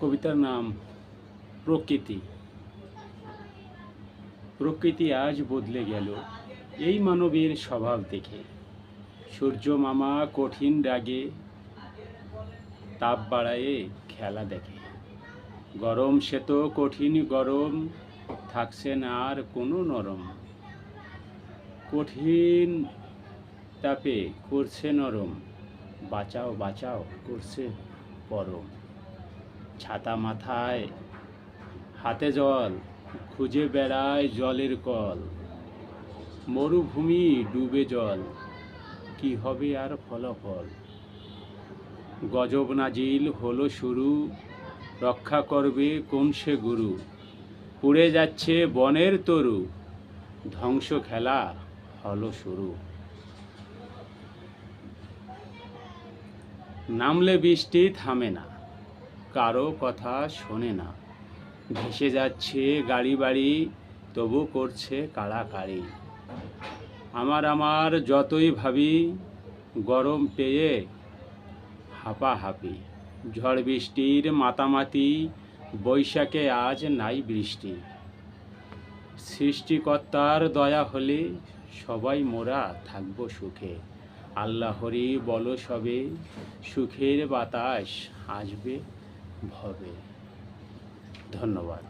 কবিতার নাম প্রকৃতি। প্রকৃতি আজ বদলে গেল এই মানবের স্বভাব দেখে। সূর্য মামা কঠিন রাগে তাপ বাড়ায়ে খেলা দেখে। গরম সে তো কঠিন গরম, থাকছে না আর কোনো নরম। কঠিন তাপে করছে নরম, বাঁচাও বাঁচাও করছে পরম। ছাতা মাথায় হাতে জল, খুঁজে বেড়ায় জলের কল। মরুভূমি ডুবে জল, কি হবে আর ফলাফল। গজব নাজিল হলো শুরু, রক্ষা করবে কোন সে গুরু। পুড়ে যাচ্ছে বনের তরু, ধ্বংস খেলা হলো শুরু। নামলে বৃষ্টি থামে না, কারো কথা শোনে না। ভেসে যাচ্ছে গাড়ি বাড়ি, তবু করছে কাড়াকাড়ি। আমার যতই ভাবি, গরম পেয়ে হাঁপাহাঁপি। ঝড় বৃষ্টির মাতামাতি, বৈশাখে আজ নাই বৃষ্টি। সৃষ্টিকর্তার দয়া হলে সবাই মোরা থাকবো সুখে। আল্লাহরই বলো সবে, সুখের বাতাস আসবে ভবে। ধন্যবাদ।